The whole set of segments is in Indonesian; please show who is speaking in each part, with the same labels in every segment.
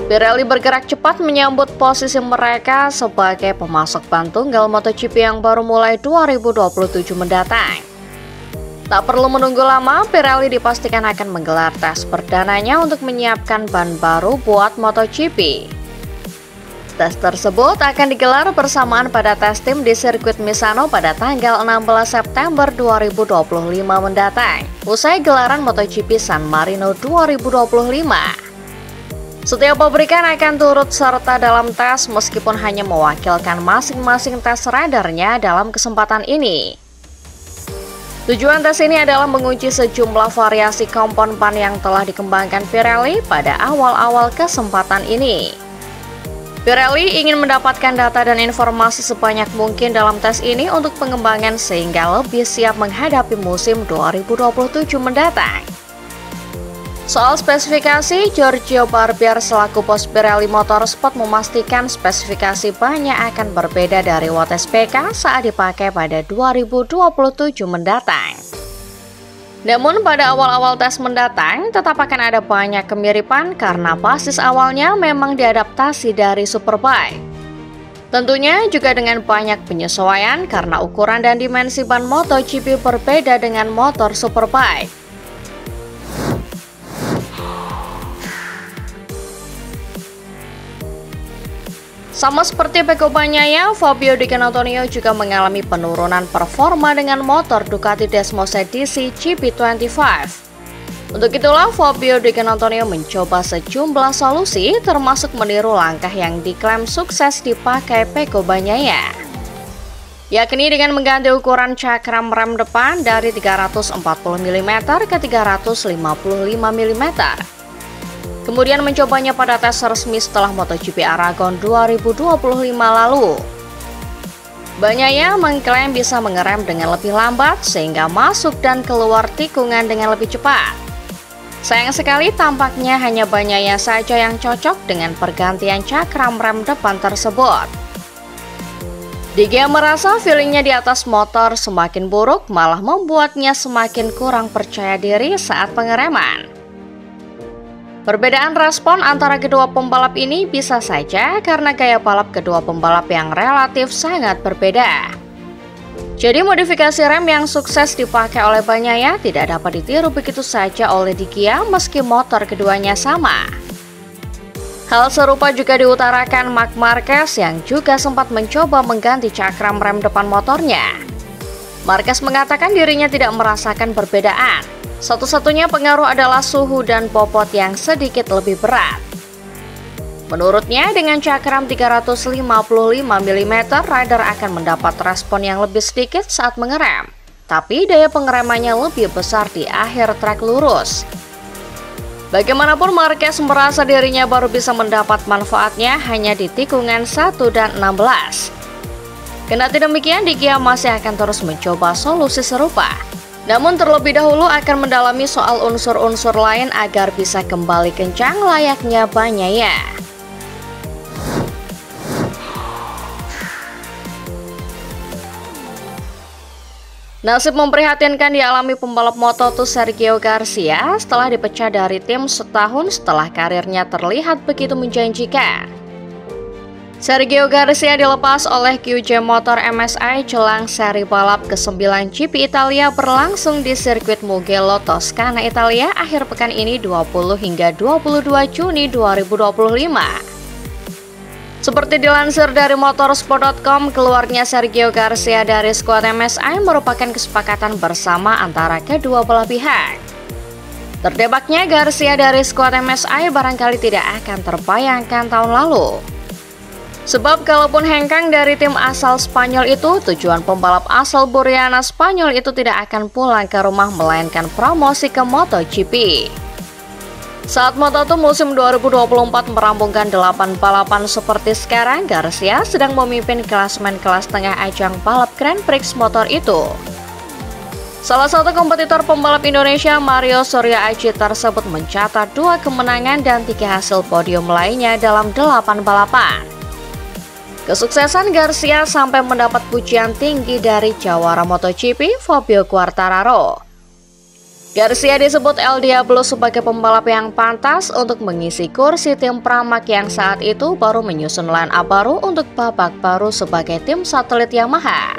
Speaker 1: Pirelli bergerak cepat menyambut posisi mereka sebagai pemasok ban tunggal MotoGP yang baru mulai 2027 mendatang. Tak perlu menunggu lama, Pirelli dipastikan akan menggelar tes perdananya untuk menyiapkan ban baru buat MotoGP. Tes tersebut akan digelar bersamaan pada tes tim di sirkuit Misano pada tanggal 16 September 2025 mendatang, usai gelaran MotoGP San Marino 2025. Setiap pabrikan akan turut serta dalam tes meskipun hanya mewakilkan masing-masing tes ridernya dalam kesempatan ini. Tujuan tes ini adalah menguji sejumlah variasi kompon ban yang telah dikembangkan Pirelli pada awal-awal kesempatan ini. Pirelli ingin mendapatkan data dan informasi sebanyak mungkin dalam tes ini untuk pengembangan sehingga lebih siap menghadapi musim 2027 mendatang. Soal spesifikasi, Giorgio Barbier selaku bos Pirelli Motorsport memastikan spesifikasi bannya akan berbeda dari WTSPK saat dipakai pada 2027 mendatang. Namun pada awal-awal tes mendatang tetap akan ada banyak kemiripan karena basis awalnya memang diadaptasi dari Superbike. Tentunya juga dengan banyak penyesuaian karena ukuran dan dimensi ban MotoGP berbeda dengan motor Superbike. Sama seperti Pecco Bagnaia, Fabio Di Giannantonio juga mengalami penurunan performa dengan motor Ducati Desmos edisi GP25. Untuk itulah, Fabio Di Giannantonio mencoba sejumlah solusi, termasuk meniru langkah yang diklaim sukses dipakai Pecco Bagnaia, yakni dengan mengganti ukuran cakram rem depan dari 340 mm ke 355 mm. Kemudian mencobanya pada tes resmi setelah MotoGP Aragon 2025 lalu. Bagnaia mengklaim bisa mengerem dengan lebih lambat sehingga masuk dan keluar tikungan dengan lebih cepat. Sayang sekali tampaknya hanya Bagnaia saja yang cocok dengan pergantian cakram rem depan tersebut. Di Gia merasa feelingnya di atas motor semakin buruk, malah membuatnya semakin kurang percaya diri saat pengereman. Perbedaan respon antara kedua pembalap ini bisa saja karena gaya balap kedua pembalap yang relatif sangat berbeda. Jadi modifikasi rem yang sukses dipakai oleh Bagnaia tidak dapat ditiru begitu saja oleh Di Gia meski motor keduanya sama. Hal serupa juga diutarakan Marc Marquez yang juga sempat mencoba mengganti cakram rem depan motornya. Marquez mengatakan dirinya tidak merasakan perbedaan. Satu-satunya pengaruh adalah suhu dan bobot yang sedikit lebih berat. Menurutnya, dengan cakram 355 mm, rider akan mendapat respon yang lebih sedikit saat mengerem, tapi daya pengeremannya lebih besar di akhir trek lurus. Bagaimanapun, Marquez merasa dirinya baru bisa mendapat manfaatnya hanya di tikungan 1 dan 16. Kendati demikian, Di Gia masih akan terus mencoba solusi serupa. Namun terlebih dahulu akan mendalami soal unsur-unsur lain agar bisa kembali kencang layaknya Bagnaia. Nasib memprihatinkan dialami pembalap Moto2 Sergio Garcia setelah dipecat dari tim setahun setelah karirnya terlihat begitu menjanjikan. Sergio Garcia dilepas oleh QJ Motor MSI jelang seri balap ke-9 GP Italia berlangsung di sirkuit Mugello, Toscana, Italia akhir pekan ini 20 hingga 22 Juni 2025. Seperti dilansir dari motorsport.com, keluarnya Sergio Garcia dari skuad MSI merupakan kesepakatan bersama antara kedua belah pihak. Terdebaknya Garcia dari skuad MSI barangkali tidak akan terbayangkan tahun lalu. Sebab kalaupun hengkang dari tim asal Spanyol itu, tujuan pembalap asal Burriana Spanyol itu tidak akan pulang ke rumah melainkan promosi ke MotoGP. Saat Moto2 musim 2024 merampungkan 8 balapan seperti sekarang, Garcia sedang memimpin klasemen kelas tengah ajang balap Grand Prix motor itu. Salah satu kompetitor pembalap Indonesia, Mario Suryo Aji tersebut mencatat 2 kemenangan dan 3 hasil podium lainnya dalam 8 balapan. Kesuksesan Garcia sampai mendapat pujian tinggi dari jawara MotoGP Fabio Quartararo. Garcia disebut El Diablo sebagai pembalap yang pantas untuk mengisi kursi tim Pramac yang saat itu baru menyusun line up baru untuk babak baru sebagai tim satelit Yamaha.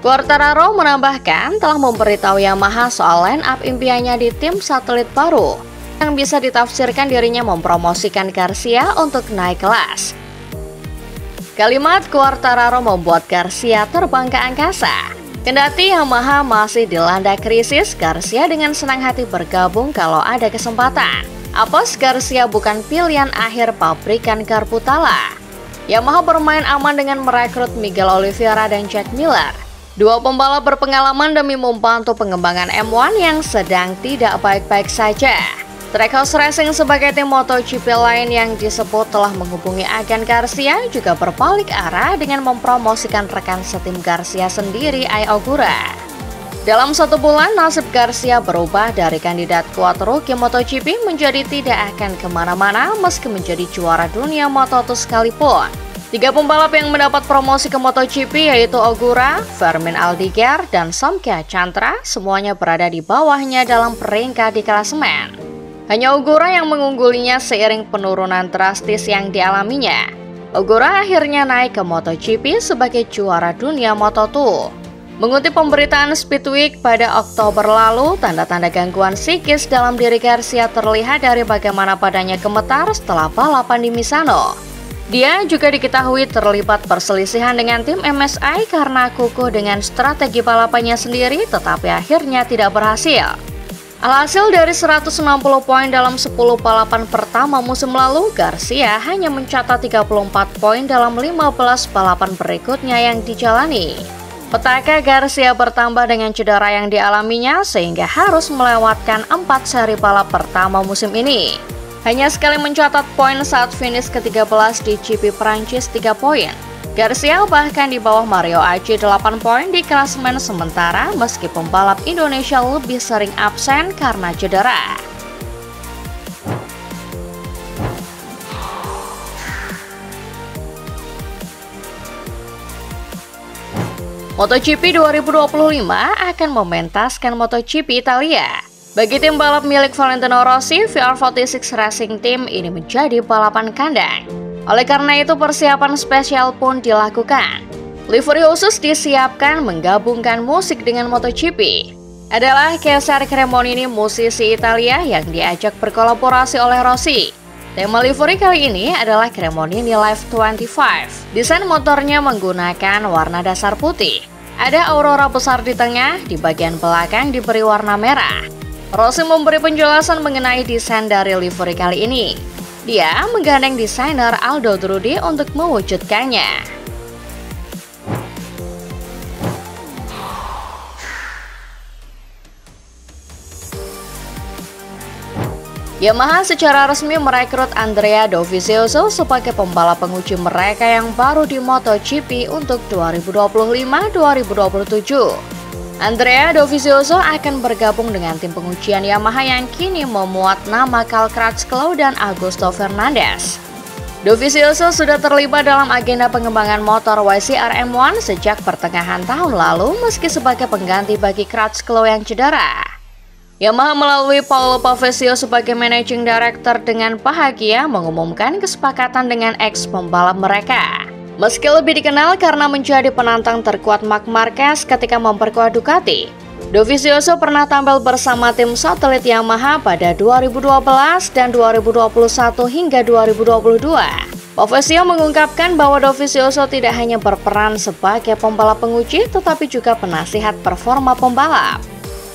Speaker 1: Quartararo menambahkan telah memberitahu Yamaha soal line up impiannya di tim satelit baru, yang bisa ditafsirkan dirinya mempromosikan Garcia untuk naik kelas. Kalimat Quartararo membuat Garcia terbang ke angkasa. Kendati Yamaha masih dilanda krisis, Garcia dengan senang hati bergabung kalau ada kesempatan. Apos Garcia bukan pilihan akhir pabrikan Karputala. Yamaha bermain aman dengan merekrut Miguel Oliveira dan Jack Miller, dua pembalap berpengalaman demi membantu pengembangan M1 yang sedang tidak baik-baik saja. Trackhouse Racing sebagai tim MotoGP lain yang disebut telah menghubungi agen Garcia juga berbalik arah dengan mempromosikan rekan setim Garcia sendiri, Ai Ogura. Dalam 1 bulan, nasib Garcia berubah dari kandidat kuat rookie MotoGP menjadi tidak akan kemana-mana meski menjadi juara dunia Moto2 sekalipun. 3 pembalap yang mendapat promosi ke MotoGP yaitu Ogura, Fermin Aldiger, dan Somkya Chantra semuanya berada di bawahnya dalam peringkat di klasemen. Hanya Ogura yang mengunggulinya seiring penurunan drastis yang dialaminya. Ogura akhirnya naik ke MotoGP sebagai juara dunia Moto2. Mengutip pemberitaan Speedweek pada Oktober lalu, tanda-tanda gangguan psikis dalam diri Garcia terlihat dari bagaimana badannya gemetar setelah balapan di Misano. Dia juga diketahui terlibat perselisihan dengan tim MSI karena kukuh dengan strategi balapannya sendiri, tetapi akhirnya tidak berhasil. Alhasil dari 160 poin dalam 10 balapan pertama musim lalu, Garcia hanya mencatat 34 poin dalam 15 balapan berikutnya yang dijalani. Petaka Garcia bertambah dengan cedera yang dialaminya sehingga harus melewatkan 4 seri balap pertama musim ini. Hanya sekali mencatat poin saat finish ke-13 di GP Prancis 3 poin. Garcia bahkan di bawah Mario Aci 8 poin di klasemen sementara meski pembalap Indonesia lebih sering absen karena cedera. MotoGP 2025 akan mementaskan MotoGP Italia. Bagi tim balap milik Valentino Rossi, VR46 Racing Team ini menjadi balapan kandang. Oleh karena itu persiapan spesial pun dilakukan. Livery khusus disiapkan menggabungkan musik dengan MotoGP. Adalah Cesare Cremonini, musisi Italia yang diajak berkolaborasi oleh Rossi. Tema livery kali ini adalah Cremonini Live 25. Desain motornya menggunakan warna dasar putih. Ada aurora besar di tengah, di bagian belakang diberi warna merah. Rossi memberi penjelasan mengenai desain dari livery kali ini. Dia menggandeng desainer Aldo Drudi untuk mewujudkannya. Yamaha secara resmi merekrut Andrea Dovizioso sebagai pembalap penguji mereka yang baru di MotoGP untuk 2025-2027. Andrea Dovizioso akan bergabung dengan tim pengujian Yamaha yang kini memuat nama Cal Crutchlow dan Augusto Fernandez. Dovizioso sudah terlibat dalam agenda pengembangan motor YCR M1 sejak pertengahan tahun lalu meski sebagai pengganti bagi Crutchlow yang cedera. Yamaha melalui Paolo Pavesio sebagai managing director dengan bahagia mengumumkan kesepakatan dengan ex-pembalap mereka. Meski lebih dikenal karena menjadi penantang terkuat Marc Marquez ketika memperkuat Ducati, Dovizioso pernah tampil bersama tim satelit Yamaha pada 2012 dan 2021 hingga 2022. Pavesio mengungkapkan bahwa Dovizioso tidak hanya berperan sebagai pembalap penguji tetapi juga penasihat performa pembalap.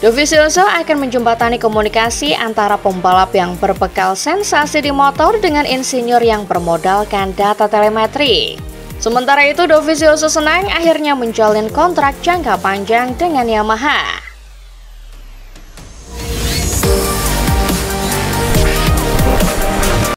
Speaker 1: Dovizioso akan menjembatani komunikasi antara pembalap yang berbekal sensasi di motor dengan insinyur yang bermodalkan data telemetri. Sementara itu, Dovizioso senang akhirnya menjalin kontrak jangka panjang dengan Yamaha.